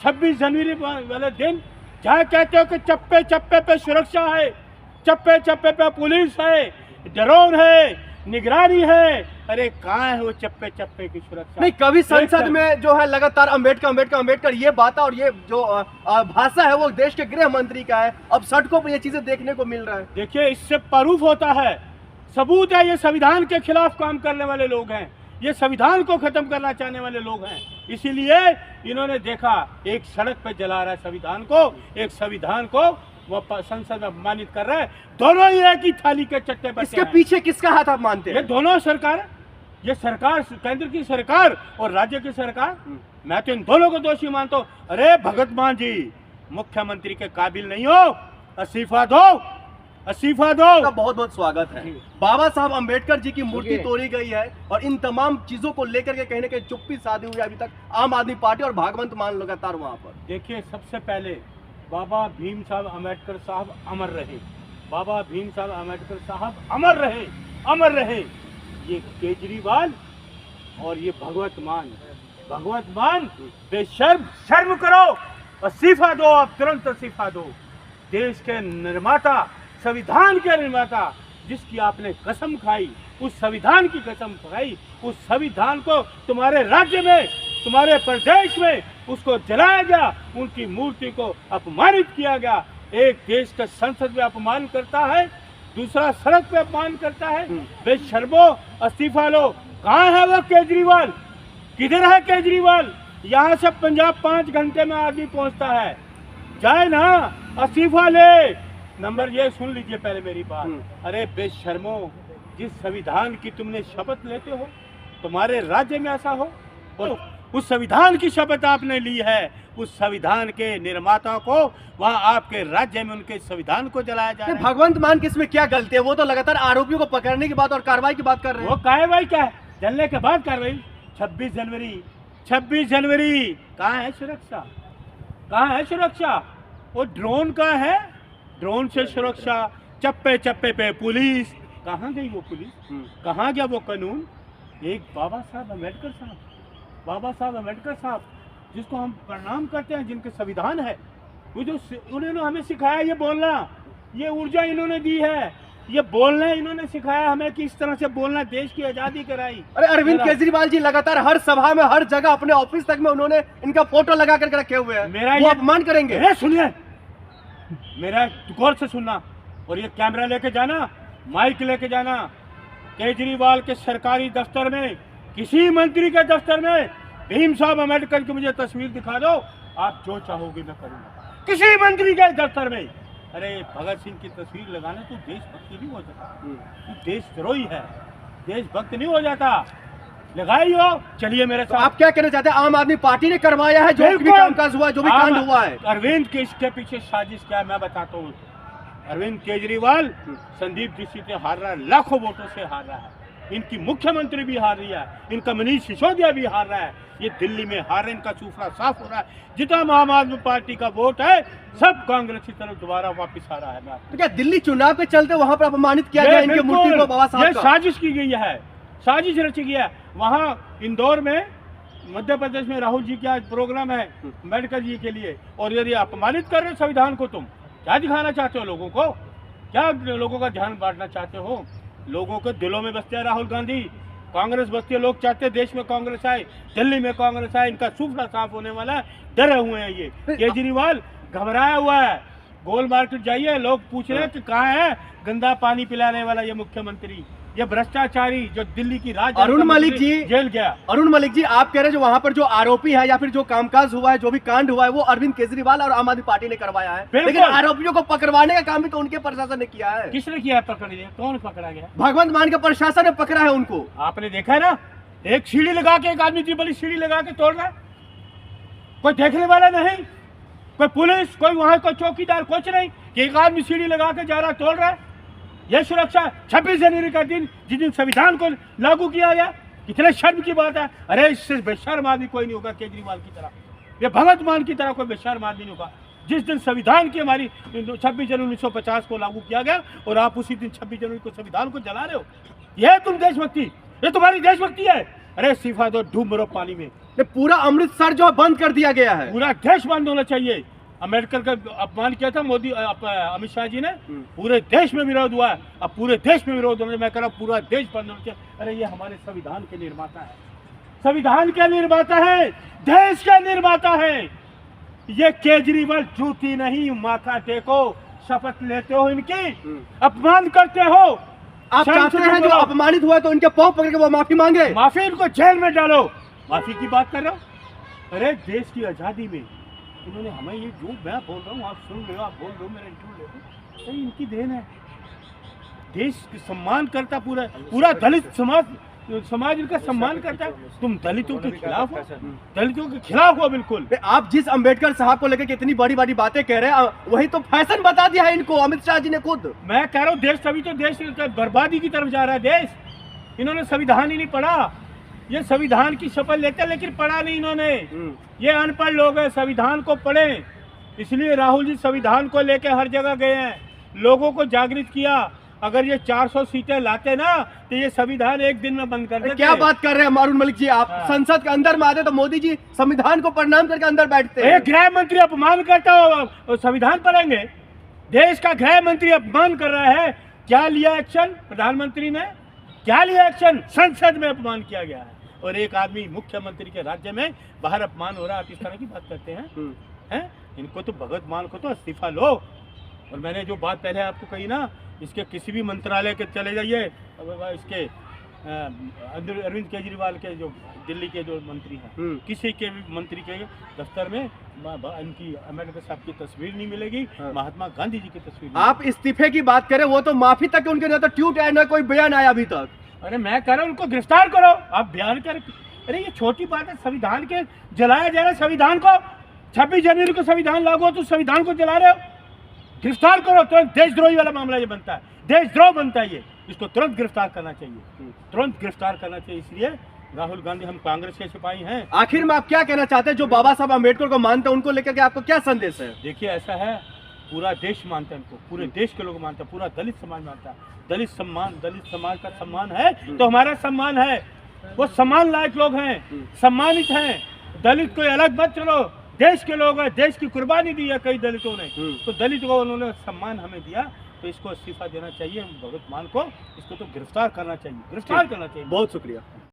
26 जनवरी वाले दिन जहाँ कहते हो कि चप्पे चप्पे पे सुरक्षा है, चप्पे चप्पे पे पुलिस है, ड्रोन है, निगरानी है, अरे कहाँ है वो चप्पे चप्पे की सुरक्षा? नहीं, कभी संसद में जो है लगातार अंबेडकर ये बात और ये जो भाषा है वो देश के गृह मंत्री का है, अब सड़कों पर ये चीजें देखने को मिल रहा है। देखिए, इससे प्रूफ होता है, सबूत है, ये संविधान के खिलाफ काम करने वाले लोग हैं, ये संविधान को खत्म करना चाहने वाले लोग हैं। इसीलिए इन्होंने देखा एक सड़क पे जला रहा है संविधान को, एक संविधान को वो संसद में अपमानित कर रहा है। दोनों ही एक ही थाली के चट्टे पर। इसके पीछे किसका हाथ आप मानते हैं? ये दोनों सरकार, ये सरकार, केंद्र की सरकार और राज्य की सरकार, मैं तो इन दोनों को दोषी मानता हूँ। अरे भगत मान जी, मुख्यमंत्री के काबिल नहीं हो, इस्तीफा दो, इस्तीफा दो। आपका बहुत बहुत स्वागत है। बाबा साहब अंबेडकर जी की मूर्ति तोड़ी गई है और इन तमाम चीजों को लेकर के कहीं ना कहीं चुप्पी साधी हुई है अभी तक आम आदमी पार्टी और भागवंत मान लगातार वहां पर। देखिए, सबसे पहले बाबा भीम साहब अम्बेडकर साहब अमर रहे, बाबा भीम साहब अम्बेडकर साहब अमर रहे, अमर रहे। ये केजरीवाल और ये भगवत मान बेशर्म, शर्म करो, इस्तीफा दो, आप तुरंत इस्तीफा दो। देश के निर्माता, संविधान के निर्माता, जिसकी आपने कसम खाई, उस संविधान की कसम खाई, उस संविधान को तुम्हारे राज्य में, तुम्हारे प्रदेश में उसको जलाया गया, उनकी मूर्ति को अपमानित किया गया। एक देश का संसद में अपमान करता है, दूसरा सड़क पे अपमान करता है। बेशर्मो, इस्तीफा लो। कहाँ है वो केजरीवाल? किधर है केजरीवाल? यहाँ से पंजाब 5 घंटे में आदमी पहुँचता है, जाए ना, इस्तीफा ले। नंबर ये सुन लीजिए पहले मेरी बात। अरे बेशर्मो, जिस संविधान की तुमने शपथ लेते हो, तुम्हारे राज्य में ऐसा हो, और उस संविधान की शपथ आपने ली है, उस संविधान के निर्माता को वहाँ आपके राज्य में उनके संविधान को जलाया जाए। भगवंत मान किसमें क्या गलती है? वो तो लगातार आरोपियों को पकड़ने की बात और कार्रवाई की बात कर रहे हैं। वो कार्रवाई क्या है? जलने के बाद कार्रवाई। 26 जनवरी कहाँ है सुरक्षा? कहाँ है सुरक्षा? वो ड्रोन का है, ड्रोन से सुरक्षा, चप्पे चप्पे पे पुलिस। कहाँ गई वो पुलिस? कहाँ गया वो कानून? एक बाबा साहब अम्बेडकर साहब, जिसको हम प्रणाम करते हैं, जिनके संविधान है, वो जो उन्होंने हमें सिखाया ये बोलना, ये ऊर्जा इन्होंने दी है, ये बोलना इन्होंने सिखाया हमें कि इस तरह से बोलना, देश की आजादी कराई। अरे अरविंद केजरीवाल जी लगातार हर सभा में, हर जगह, अपने ऑफिस तक में उन्होंने इनका फोटो लगा करके रखे हुए हैं। वो अपमान करेंगे? सुनिए, मेरा गौर से सुनना, और ये कैमरा लेके जाना, माइक लेके जाना। केजरीवाल के सरकारी दफ्तर में, किसी मंत्री के दफ्तर में भीम साहब अम्बेडकर की मुझे तस्वीर दिखा दो, आप जो चाहोगे मैं करूंगा। किसी मंत्री के दफ्तर में। अरे भगत सिंह की तस्वीर लगाने तो देशभक्ति नहीं हो जाता, तू देशद्रोही है, देशभक्त नहीं हो जाता। लगाई हो, चलिए मेरे साथ। आप क्या कहना चाहते हैं? आम आदमी पार्टी ने करवाया है जो भी कामकाज हुआ है, जो भी कांड हुआ है। अरविंद के इसके पीछे साजिश क्या है मैं बताता हूँ। अरविंद केजरीवाल संदीप जी से हार रहा है, लाखों वोटों से हार रहा है, इनकी मुख्यमंत्री भी हार रही है, इनका मनीष सिसोदिया भी हार रहा है, ये दिल्ली में हार रहे, इनका सूफरा साफ हो रहा है। जितना आम आदमी पार्टी का वोट है सब कांग्रेस की तरफ दोबारा वापस आ रहा है। तो क्या दिल्ली चुनाव के चलते वहां पर अपमानित किया गया इनकी मूर्ति को? बाबा साहब, ये साजिश की गई है, साजिश रची गई है। वहाँ इंदौर में, मध्य प्रदेश में राहुल जी का प्रोग्राम है अम्बेडकर जी के लिए, और यदि अपमानित कर रहे हो संविधान को, तुम क्या दिखाना चाहते हो लोगों को? क्या लोगों का ध्यान बांटना चाहते हो? लोगों के दिलों में बसते हैं राहुल गांधी, कांग्रेस बसती है, लोग चाहते हैं देश में कांग्रेस आए, दिल्ली में कांग्रेस आए, इनका सूफरा साफ होने वाला है, डरे हुए हैं ये। केजरीवाल घबराया हुआ है, गोल मार्केट जाइए, लोग पूछ रहे हैं कि कहाँ है गंदा पानी पिलाने वाला ये मुख्यमंत्री, ये भ्रष्टाचारी जो दिल्ली की राज। अरुण मलिक जी जेल गया। अरुण मलिक जी, आप कह रहे हैं जो वहां पर जो आरोपी है या फिर जो कामकाज हुआ है, जो भी कांड हुआ है, वो अरविंद केजरीवाल और आम आदमी पार्टी ने करवाया है, लेकिन आरोपियों को पकड़वाने का काम भी तो उनके प्रशासन ने किया है। किसने किया है? पकड़ लिया? कौन पकड़ा गया? भगवंत मान के प्रशासन ने पकड़ा है उनको। आपने देखा है ना, एक सीढ़ी लगा के, एक आदमी इतनी बड़ी सीढ़ी लगा के तोड़ रहा है, कोई देखने वाला नहीं, कोई पुलिस, कोई वहां कोई चौकीदार, कुछ नहीं, कि एक आदमी सीढ़ी लगा के जा रहा है, तोड़ रहा है। यह सुरक्षा 26 जनवरी का दिन, जिस दिन संविधान को लागू किया गया, कितने शर्म की बात है। अरे इससे बेशर्म आदमी कोई नहीं होगा केजरीवाल की तरह, ये भगत मान की तरह कोई बेशर्म आदमी नहीं होगा। जिस दिन संविधान की हमारी 26 जनवरी 1950 को लागू किया गया, और आप उसी दिन 26 जनवरी को संविधान को जला रहे हो, यह तुम देशभक्ति, ये तुम्हारी देशभक्ति है। अरे इस्तीफा दो, डूब मरो पानी में, पूरा अमृतसर जो है बंद कर दिया गया है। पूरा देश बंद होना चाहिए। अम्बेडकर का अपमान किया था मोदी अमित शाह जी ने, पूरे देश में विरोध हुआ है। अब पूरे देश में विरोध होने, मैं कह रहा हूँ पूरा देश बंद होना चाहिए। अरे ये हमारे संविधान के निर्माता है, संविधान के निर्माता है, देश के निर्माता है। ये केजरीवाल जूती नहीं, माथा टेको, शपथ लेते हो इनकी, अपमान करते हो। आप चाहते हैं जो अपमानित हुआ तो इनके पांव पकड़ के वो माफी मांगे? माफी, इनको जेल में डालो। माफी की बात कर रहा हूँ? अरे देश की आजादी में इन्होंने हमें, ये जो मैं बोल रहा हूँ आप सुन रहे हो, आप बोल रहे हो, मेरा इंटरव्यू ले लो, तो इनकी देन है। देश की सम्मान करता पूरा दलित समाज इनका सम्मान करता है। तुम दलितों के खिलाफ हो, दलितों के खिलाफ हो बिल्कुल। आप जिस अंबेडकर साहब को लेकर के इतनी बड़ी बड़ी बातें कह रहे हैं, वही तो फैशन बता दिया है इनको अमित शाह जी ने खुद। मैं कह रहा हूँ देश, तभी तो देश बर्बादी की तरफ जा रहा है देश। इन्होंने संविधान ही नहीं पढ़ा। ये संविधान की शपथ लेते हैं लेकिन पढ़ा नहीं इन्होंने। ये अनपढ़ लोग हैं, संविधान को पढ़े। इसलिए राहुल जी संविधान को लेकर हर जगह गए हैं, लोगों को जागृत किया। अगर ये 400 सीटें लाते ना तो ये संविधान एक दिन में बंद कर देते। क्या बात कर रहे हैं मारून मलिक जी, आप संसद के अंदर में आते तो मोदी जी संविधान को प्रणाम करके अंदर बैठते हैं। गृह मंत्री अपमान करता हो, संविधान पढ़ेंगे? देश का गृह मंत्री अपमान कर रहा है, क्या लिया एक्शन प्रधानमंत्री ने? क्या लिया एक्शन? संसद में अपमान किया गया है और एक आदमी मुख्यमंत्री के राज्य में बाहर अपमान हो रहा है। आप इस तरह की बात करते हैं? इनको तो भगत मान को तो इस्तीफा लो। और मैंने जो बात पहले आपको कही ना, इसके किसी भी मंत्रालय के चले जाइए, इसके अरविंद केजरीवाल के जो दिल्ली के जो मंत्री हैं, किसी के भी मंत्री के दफ्तर में इनकी अम्बेडकर साहब की तस्वीर नहीं मिलेगी, महात्मा गांधी जी की तस्वीर। आप इस्तीफे की बात करें, वो तो माफी तक उनके ना तो ट्वीट आया ना कोई बयान आया अभी तक। अरे मैं कह रहा हूँ उनको गिरफ्तार करो, आप बयान कर। अरे ये छोटी बात है, संविधान के जलाया जा रहा है संविधान को। 26 जनवरी को संविधान लागू हो तो संविधान को जला रहे हो, गिरफ्तार करो। तुरंत देशद्रोही वाला मामला ये बनता है, देशद्रोह बनता है ये। इसको तुरंत गिरफ्तार करना चाहिए, तुरंत गिरफ्तार करना चाहिए। इसलिए राहुल गांधी, हम कांग्रेस के सिपाही हैं। आखिर में आप क्या कहना चाहते हैं? जो बाबा साहब अम्बेडकर को मानते हैं उनको लेकर के आपको क्या संदेश है? देखिए ऐसा है, पूरा देश मानता है इनको, पूरे देश के लोग मानते हैं, पूरा दलित समाज मानता है। दलित समाज का सम्मान है तो हमारा सम्मान है। वो सम्मान लायक लोग हैं, सम्मानित हैं। दलित कोई अलग मत चलो, देश के लोग हैं, देश की कुर्बानी दी है कई दलितों ने, तो दलित को उन्होंने सम्मान हमें दिया, तो इसको इस्तीफा देना चाहिए भगत मान को। इसको तो गिरफ्तार करना चाहिए, गिरफ्तार करना चाहिए। बहुत शुक्रिया।